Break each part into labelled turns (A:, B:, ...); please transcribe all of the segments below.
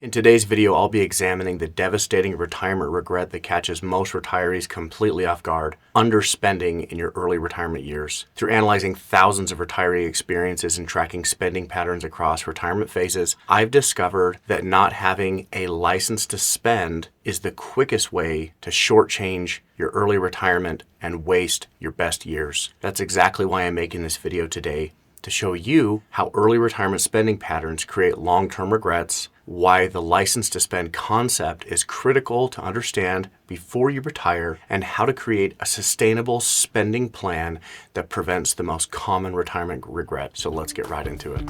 A: In today's video, I'll be examining the devastating retirement regret that catches most retirees completely off guard: underspending in your early retirement years. Through analyzing thousands of retiree experiences and tracking spending patterns across retirement phases, I've discovered that not having a license to spend is the quickest way to shortchange your early retirement and waste your best years. That's exactly why I'm making this video today, to show you how early retirement spending patterns create long-term regrets, why the license to spend concept is critical to understand before you retire, and how to create a sustainable spending plan that prevents the most common retirement regret. So let's get right into it.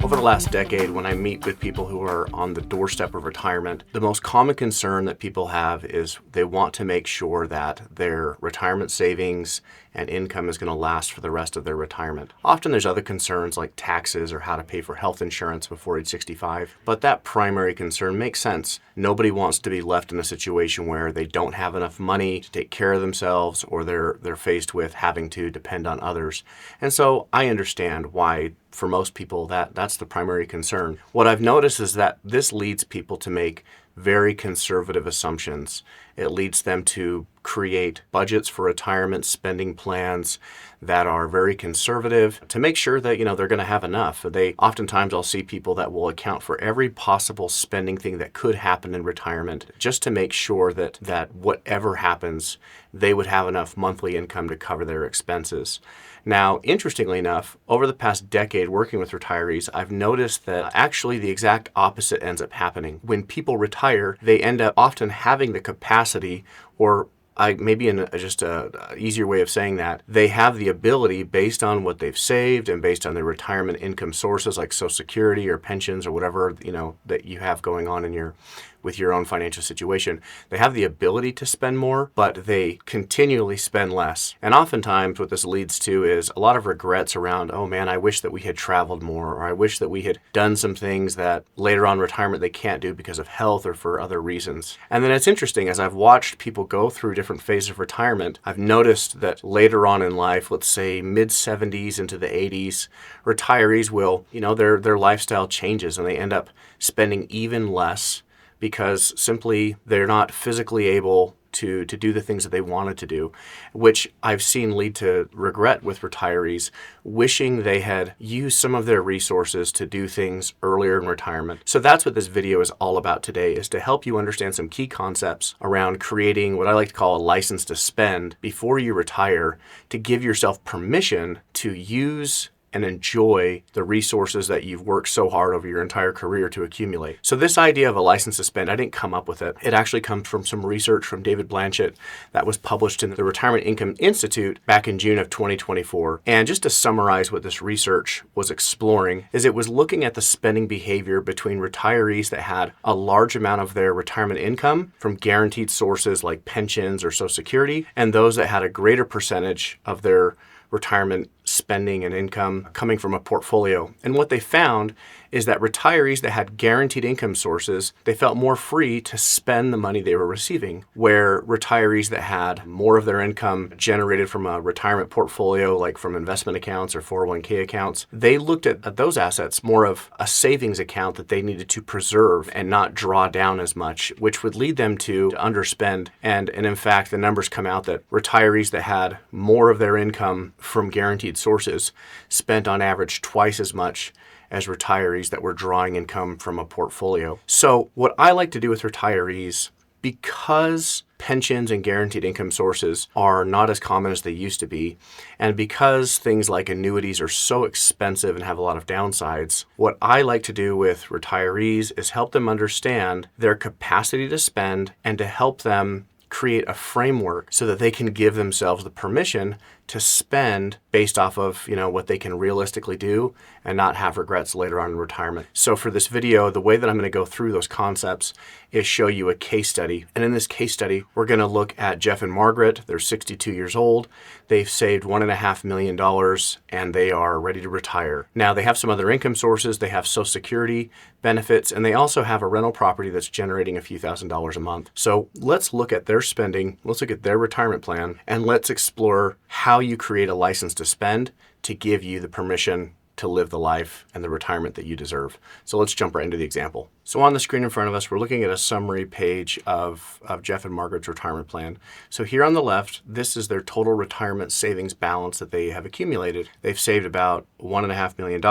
A: Over the last decade, when I meet with people who are on the doorstep of retirement, the most common concern that people have is they want to make sure that their retirement savings and income is going to last for the rest of their retirement. Often there's other concerns like taxes or how to pay for health insurance before age 65, but that primary concern makes sense. Nobody wants to be left in a situation where they don't have enough money to take care of themselves, or they're faced with having to depend on others. And so I understand why for most people that's the primary concern. What I've noticed is that this leads people to make very conservative assumptions. It leads them to create budgets for retirement spending plans that are very conservative to make sure that they're going to have enough. Oftentimes I'll see people that will account for every possible spending thing that could happen in retirement just to make sure that whatever happens, they would have enough monthly income to cover their expenses. Now, interestingly enough, over the past decade working with retirees, I've noticed that actually the exact opposite ends up happening. When people retire, they end up often having the capacity, or maybe in just an easier way of saying that, they have the ability, based on what they've saved and based on their retirement income sources like Social Security or pensions or whatever that you have going on with your own financial situation, they have the ability to spend more, but they continually spend less. And oftentimes what this leads to is a lot of regrets around, oh man, I wish that we had traveled more, or I wish that we had done some things that later on in retirement they can't do because of health or for other reasons. And then it's interesting, as I've watched people go through different phases of retirement, I've noticed that later on in life, let's say mid-70s into the 80s, retirees will, their lifestyle changes and they end up spending even less because simply they're not physically able to do the things that they wanted to do, which I've seen lead to regret with retirees wishing they had used some of their resources to do things earlier in retirement. So that's what this video is all about today, is to help you understand some key concepts around creating what I like to call a license to spend before you retire, to give yourself permission to use and enjoy the resources that you've worked so hard over your entire career to accumulate. So this idea of a license to spend, I didn't come up with it. It actually comes from some research from David Blanchett that was published in the Retirement Income Institute back in June of 2024. And just to summarize what this research was exploring, is it was looking at the spending behavior between retirees that had a large amount of their retirement income from guaranteed sources like pensions or Social Security, and those that had a greater percentage of their retirement spending and income coming from a portfolio. And what they found is that retirees that had guaranteed income sources, they felt more free to spend the money they were receiving, where retirees that had more of their income generated from a retirement portfolio, like from investment accounts or 401k accounts, they looked at those assets more of a savings account that they needed to preserve and not draw down as much, which would lead them to underspend. And in fact, the numbers come out that retirees that had more of their income from guaranteed sources spent on average twice as much as retirees that were drawing income from a portfolio. So what I like to do with retirees, because pensions and guaranteed income sources are not as common as they used to be, and because things like annuities are so expensive and have a lot of downsides, what I like to do with retirees is help them understand their capacity to spend and to help them create a framework so that they can give themselves the permission to spend based off of what they can realistically do and not have regrets later on in retirement. So for this video, the way that I'm going to go through those concepts is show you a case study. And in this case study, we're going to look at Jeff and Margaret. They're 62 years old. They've saved $1.5 million and they are ready to retire. Now they have some other income sources. They have Social Security benefits, and they also have a rental property that's generating a few $1,000s a month. So let's look at their spending. Let's look at their retirement plan, and let's explore how you create a license to spend to give you the permission to live the life and the retirement that you deserve. So let's jump right into the example. So on the screen in front of us, we're looking at a summary page of Jeff and Margaret's retirement plan. So here on the left, this is their total retirement savings balance that they have accumulated. They've saved about $1.5 million,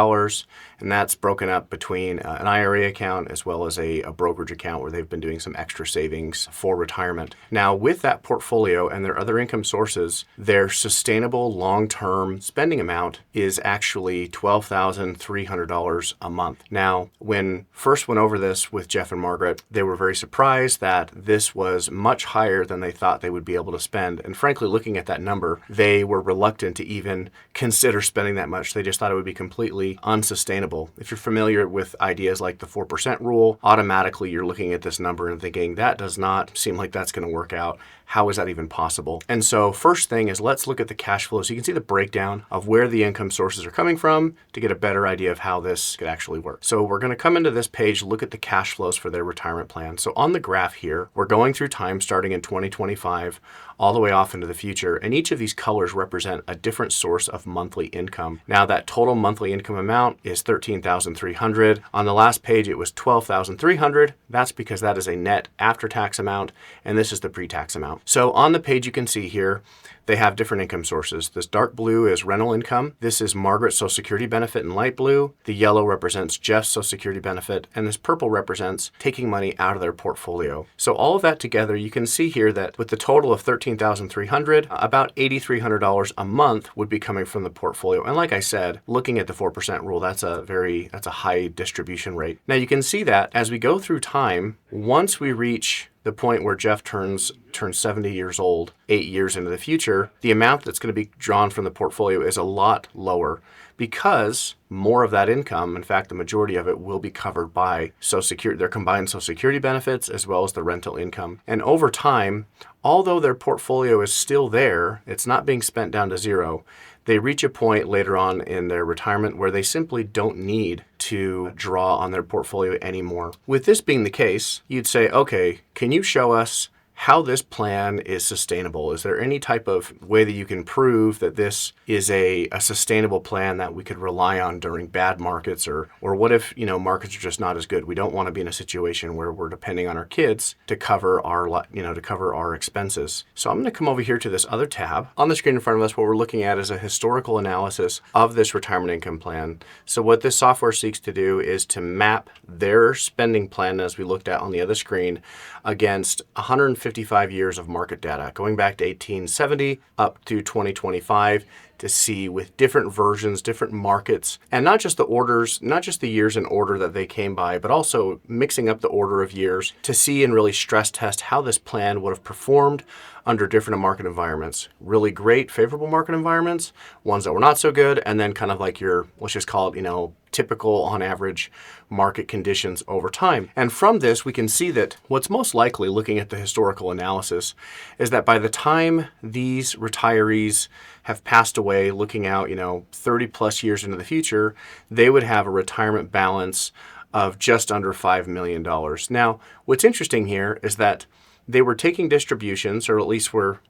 A: and that's broken up between an IRA account as well as a brokerage account where they've been doing some extra savings for retirement. Now, with that portfolio and their other income sources, their sustainable long-term spending amount is actually $12,300 a month. Now, when first went over this with Jeff and Margaret, they were very surprised that this was much higher than they thought they would be able to spend. And frankly, looking at that number, they were reluctant to even consider spending that much. They just thought it would be completely unsustainable. If you're familiar with ideas like the 4% rule, automatically you're looking at this number and thinking, that does not seem like that's going to work out. How is that even possible? And so first thing is, let's look at the cash flow so you can see the breakdown of where the income sources are coming from to get a better idea of how this could actually work. So we're going to come into this page, look at the cash flows for their retirement plan. So on the graph here, we're going through time starting in 2025 all the way off into the future, and each of these colors represent a different source of monthly income. Now that total monthly income amount is $13,300. On the last page it was $12,300. That's because that is a net after-tax amount, and this is the pre-tax amount. So on the page you can see here, they have different income sources. This dark blue is rental income. This is Margaret's Social Security benefit in light blue. The yellow represents Jeff's Social Security benefit, and this purple represents taking money out of their portfolio. So all of that together, you can see here that with the total of $13,300, about $8,300 a month would be coming from the portfolio. And like I said, looking at the 4% rule, that's a high distribution rate. Now you can see that as we go through time, once we reach the point where Jeff turns 70 years old, 8 years into the future, the amount that's going to be drawn from the portfolio is a lot lower because more of that income, in fact, the majority of it, will be covered by their combined Social Security benefits as well as the rental income. And over time, although their portfolio is still there, it's not being spent down to zero. They reach a point later on in their retirement where they simply don't need to draw on their portfolio anymore. With this being the case, you'd say, okay, can you show us how this plan is sustainable? Is there any type of way that you can prove that this is a sustainable plan that we could rely on during bad markets, or what if, markets are just not as good? We don't want to be in a situation where we're depending on our kids to cover our expenses. So I'm going to come over here to this other tab. On the screen in front of us, what we're looking at is a historical analysis of this retirement income plan. So what this software seeks to do is to map their spending plan, as we looked at on the other screen, against 155 years of market data, going back to 1870 up to 2025, to see with different versions, different markets, and not just the orders, not just the years in order that they came by, but also mixing up the order of years to see and really stress test how this plan would have performed under different market environments. Really great, favorable market environments, ones that were not so good, and then kind of like your, let's just call it, typical on average market conditions over time. And from this, we can see that what's most likely, looking at the historical analysis, is that by the time these retirees have passed away, looking out, 30 plus years into the future, they would have a retirement balance of just under $5 million. Now, what's interesting here is that they were taking distributions, or at least were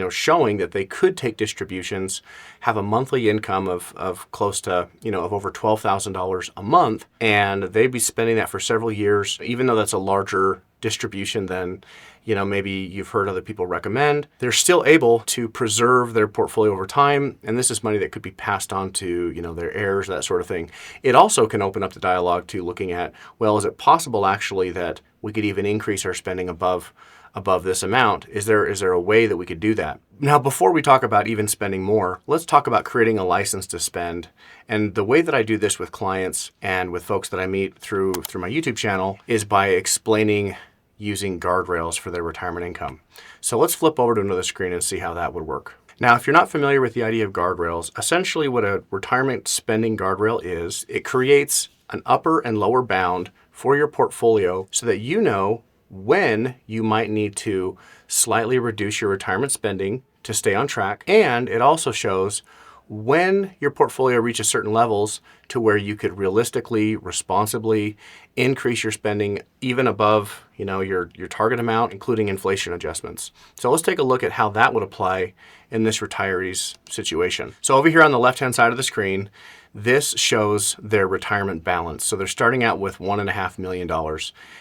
A: showing that they could take distributions, have a monthly income of close to, of over $12,000 a month, and they'd be spending that for several years, even though that's a larger distribution than, maybe you've heard other people recommend. They're still able to preserve their portfolio over time, and this is money that could be passed on to, their heirs, that sort of thing. It also can open up the dialogue to looking at, well, is it possible actually that we could even increase our spending above this amount? Is there a way that we could do that? Now, before we talk about even spending more, let's talk about creating a license to spend. And the way that I do this with clients and with folks that I meet through my YouTube channel is by explaining using guardrails for their retirement income. So let's flip over to another screen and see how that would work. Now, if you're not familiar with the idea of guardrails, essentially what a retirement spending guardrail is, it creates an upper and lower bound for your portfolio so that you know when you might need to slightly reduce your retirement spending to stay on track. And it also shows when your portfolio reaches certain levels to where you could realistically, responsibly increase your spending even above, your target amount, including inflation adjustments. So let's take a look at how that would apply in this retiree's situation. So over here on the left-hand side of the screen, this shows their retirement balance. So they're starting out with $1.5 million.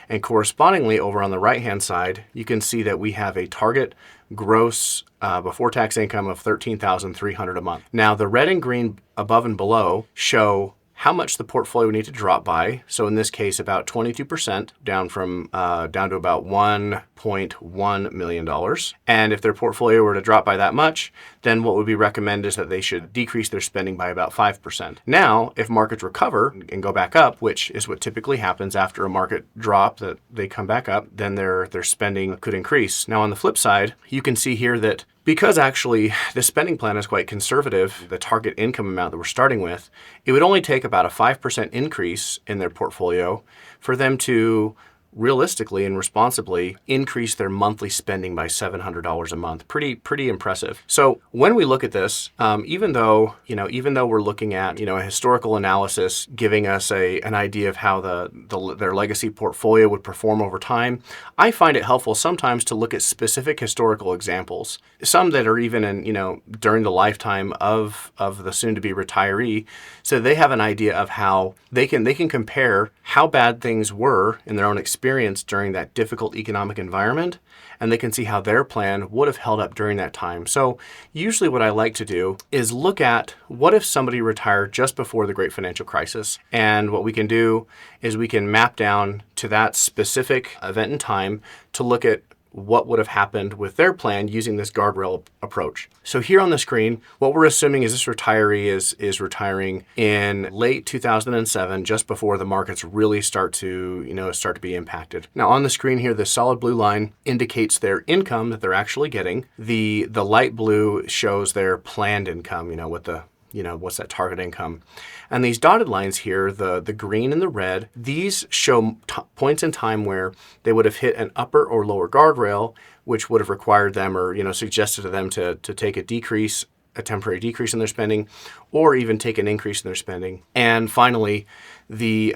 A: And correspondingly, over on the right-hand side, you can see that we have a target gross before tax income of $13,300 a month. Now, the red and green above and below show how much the portfolio would need to drop by. So in this case, about 22%, down to about $1.1 million. And if their portfolio were to drop by that much, then what would be recommended is that they should decrease their spending by about 5%. Now, if markets recover and go back up, which is what typically happens after a market drop, that they come back up, then their spending could increase. Now, on the flip side, you can see here that because actually the spending plan is quite conservative, the target income amount that we're starting with, it would only take about a 5% increase in their portfolio for them to realistically and responsibly increase their monthly spending by $700 a month. Pretty impressive. So when we look at this, even though we're looking at a historical analysis giving us an idea of how their legacy portfolio would perform over time, I find it helpful sometimes to look at specific historical examples, some that are even in during the lifetime of the soon-to-be retiree, so they have an idea of how they can compare how bad things were in their own experience during that difficult economic environment, and they can see how their plan would have held up during that time. So usually what I like to do is look at what if somebody retired just before the great financial crisis. And what we can do is we can map down to that specific event in time to look at what would have happened with their plan using this guardrail approach. So here on the screen, what we're assuming is this retiree is retiring in late 2007, just before the markets really start to be impacted. Now on the screen here, the solid blue line indicates their income that they're actually getting. The light blue shows their planned income, what's that target income. And these dotted lines here, the green and the red, these show points in time where they would have hit an upper or lower guardrail, which would have required them or suggested to them to take a temporary decrease in their spending, or even take an increase in their spending. And finally, the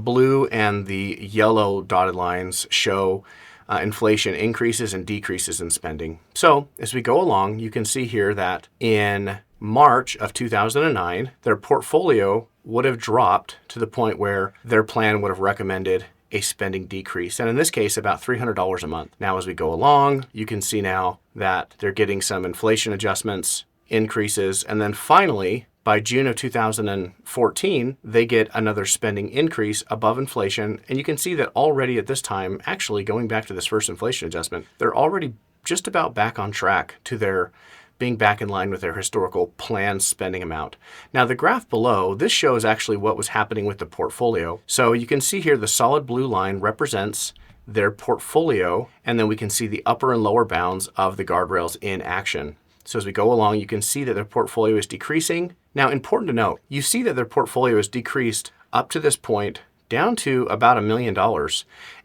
A: blue and the yellow dotted lines show inflation increases and decreases in spending. So as we go along, you can see here that in March of 2009, their portfolio would have dropped to the point where their plan would have recommended a spending decrease. And in this case, about $300 a month. Now, as we go along, you can see now that they're getting some inflation adjustments, increases, and then finally, by June of 2014, they get another spending increase above inflation. And you can see that already at this time, actually going back to this first inflation adjustment, they're already just about back on track to their being back in line with their historical planned spending amount. Now the graph below, this shows actually what was happening with the portfolio. So you can see here the solid blue line represents their portfolio, and then we can see the upper and lower bounds of the guardrails in action. So as we go along, you can see that their portfolio is decreasing. Now, important to note, you see that their portfolio is decreased up to this point down to about $1 million.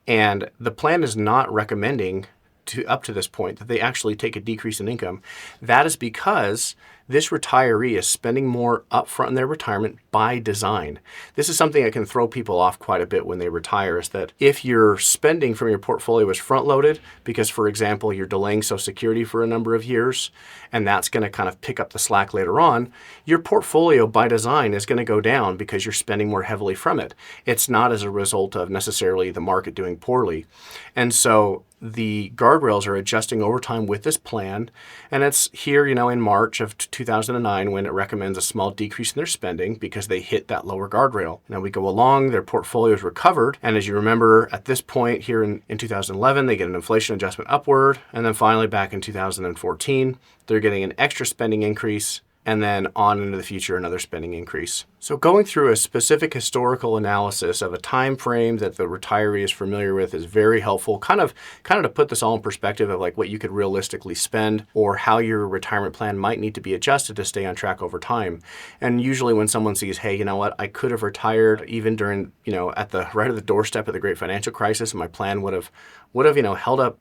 A: And the plan is not recommending up to this point that they actually take a decrease in income. That is because this retiree is spending more upfront in their retirement by design. This is something that can throw people off quite a bit when they retire, is that if your spending from your portfolio is front loaded because, for example, you're delaying Social Security for a number of years, and that's going to kind of pick up the slack later on, your portfolio by design is going to go down because you're spending more heavily from it. It's not as a result of necessarily the market doing poorly. And so the guardrails are adjusting over time with this plan, and it's here, in March of 2009 when it recommends a small decrease in their spending because they hit that lower guardrail. Now we go along, their portfolio is recovered, and as you remember, at this point here in 2011, they get an inflation adjustment upward, and then finally back in 2014, they're getting an extra spending increase, and then on into the future, another spending increase. So going through a specific historical analysis of a time frame that the retiree is familiar with is very helpful, kind of to put this all in perspective of like what you could realistically spend or how your retirement plan might need to be adjusted to stay on track over time. And usually when someone sees, hey, you know what, I could have retired even during, at the right of the doorstep of the great financial crisis, and my plan would have held up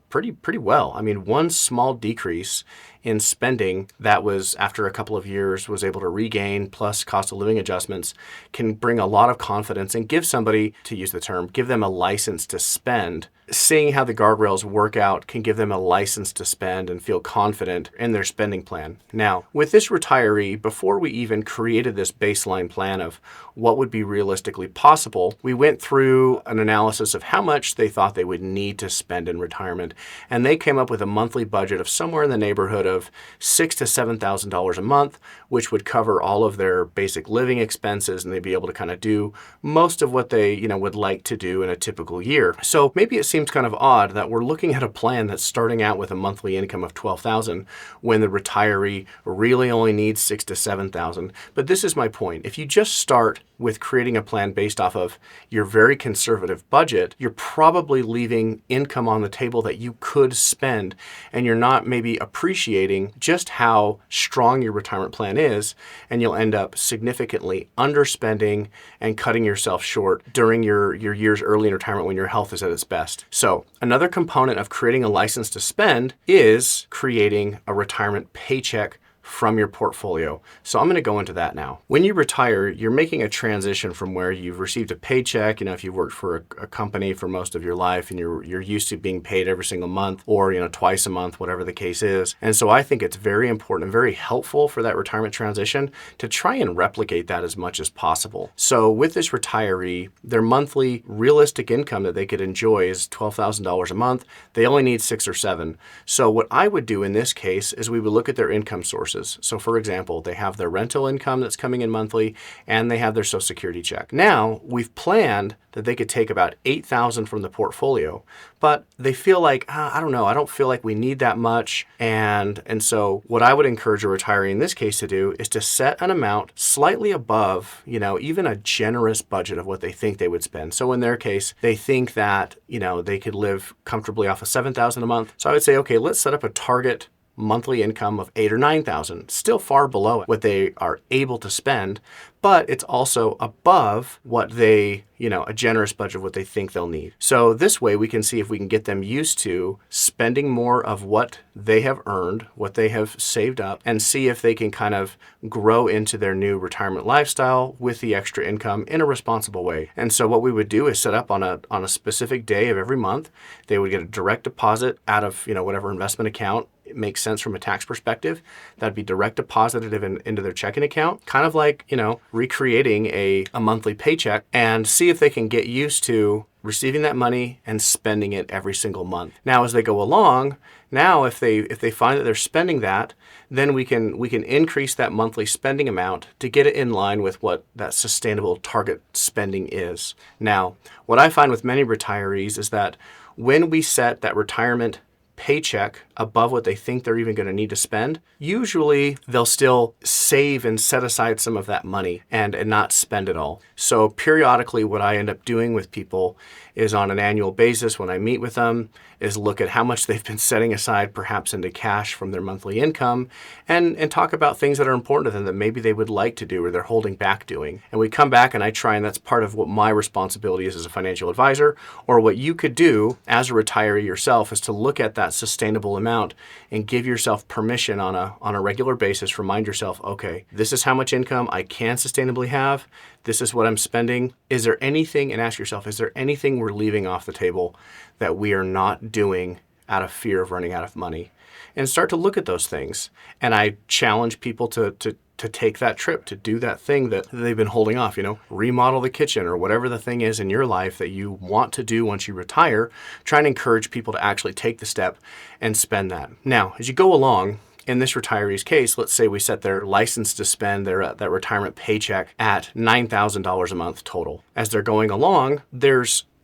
A: pretty well. I mean, one small decrease in spending that was after a couple of years was able to regain, plus cost of living adjustments, can bring a lot of confidence and give somebody, to use the term, give them a license to spend seeing how the guardrails work out can give them a license to spend and feel confident in their spending plan. Now, with this retiree, before we even created this baseline plan of what would be realistically possible, we went through an analysis of how much they thought they would need to spend in retirement, and they came up with a monthly budget of somewhere in the neighborhood of $6,000 to $7,000 a month, which would cover all of their basic living expenses, and they'd be able to kind of do most of what they, would like to do in a typical year. So maybe it seems kind of odd that we're looking at a plan that's starting out with a monthly income of $12,000 when the retiree really only needs $6,000 to $7,000. But this is my point. If you just start with creating a plan based off of your very conservative budget, you're probably leaving income on the table that you could spend, and you're not maybe appreciating just how strong your retirement plan is, and you'll end up significantly underspending and cutting yourself short during your years early in retirement when your health is at its best. So another component of creating a license to spend is creating a retirement paycheck from your portfolio. So I'm going to go into that now. When you retire, you're making a transition from where you've received a paycheck, if you've worked for a company for most of your life and you're used to being paid every single month or, twice a month, whatever the case is. And so I think it's very important and very helpful for that retirement transition to try and replicate that as much as possible. So with this retiree, their monthly realistic income that they could enjoy is $12,000 a month. They only need 6 or 7. So what I would do in this case is we would look at their income sources. So for example, they have their rental income that's coming in monthly, and they have their Social Security check. Now, we've planned that they could take about $8,000 from the portfolio, but they feel like, I don't know, I don't feel like we need that much. And so what I would encourage a retiree in this case to do is to set an amount slightly above, even a generous budget of what they think they would spend. So in their case, they think that, they could live comfortably off of $7,000 a month. So I would say, okay, let's set up a target monthly income of $8,000 or $9,000, still far below what they are able to spend, but it's also above what they, a generous budget of what they think they'll need. So this way we can see if we can get them used to spending more of what they have earned, what they have saved up, and see if they can kind of grow into their new retirement lifestyle with the extra income in a responsible way. And so what we would do is set up on a specific day of every month. They would get a direct deposit out of, whatever investment account it makes sense from a tax perspective. That'd be direct deposited into their checking account, kind of like, recreating a monthly paycheck, and see if they can get used to receiving that money and spending it every single month. Now, as they go along, if they find that they're spending that, then we can increase that monthly spending amount to get it in line with what that sustainable target spending is. Now, what I find with many retirees is that when we set that retirement paycheck above what they think they're even going to need to spend, usually they'll still save and set aside some of that money and not spend it all. So periodically what I end up doing with people is on an annual basis when I meet with them is look at how much they've been setting aside perhaps into cash from their monthly income and talk about things that are important to them that maybe they would like to do or they're holding back doing. And we come back and I try, and that's part of what my responsibility is as a financial advisor, or what you could do as a retiree yourself, is to look at that sustainable amount and give yourself permission on a regular basis. Remind yourself, okay, this is how much income I can sustainably have. This is what I'm spending. Is there anything, and ask yourself, is there anything we're leaving off the table that we are not doing out of fear of running out of money? And start to look at those things. And I challenge people to take that trip, to do that thing that they've been holding off, remodel the kitchen or whatever the thing is in your life that you want to do once you retire. Try and encourage people to actually take the step and spend that. Now, as you go along, in this retiree's case, let's say we set their license to spend that retirement paycheck at $9,000 a month total. As they're going along,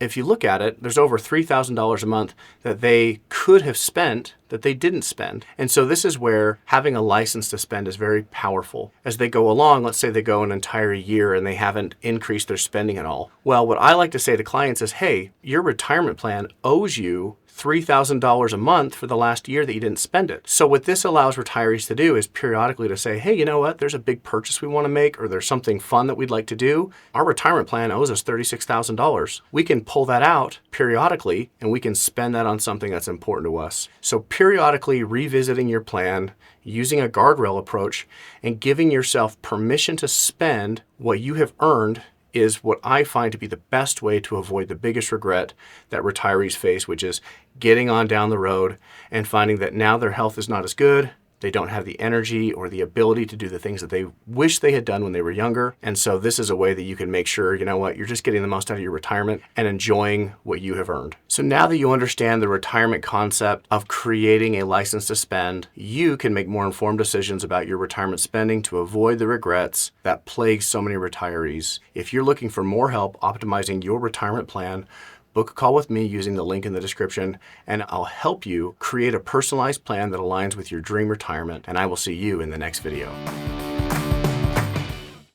A: if you look at it, there's over $3,000 a month that they could have spent that they didn't spend. And so this is where having a license to spend is very powerful. As they go along, let's say they go an entire year and they haven't increased their spending at all. Well, what I like to say to clients is, hey, your retirement plan owes you $3,000 a month for the last year that you didn't spend it. So what this allows retirees to do is periodically to say, hey, you know what? There's a big purchase we want to make, or there's something fun that we'd like to do. Our retirement plan owes us $36,000. We can pull that out periodically and we can spend that on something that's important to us. So periodically revisiting your plan, using a guardrail approach, and giving yourself permission to spend what you have earned is what I find to be the best way to avoid the biggest regret that retirees face, which is getting on down the road and finding that now their health is not as good. They don't have the energy or the ability to do the things that they wish they had done when they were younger. And so this is a way that you can make sure, you know what, you're just getting the most out of your retirement and enjoying what you have earned. So now that you understand the retirement concept of creating a license to spend, you can make more informed decisions about your retirement spending to avoid the regrets that plague so many retirees. If you're looking for more help optimizing your retirement plan, book a call with me using the link in the description, and I'll help you create a personalized plan that aligns with your dream retirement, and I will see you in the next video.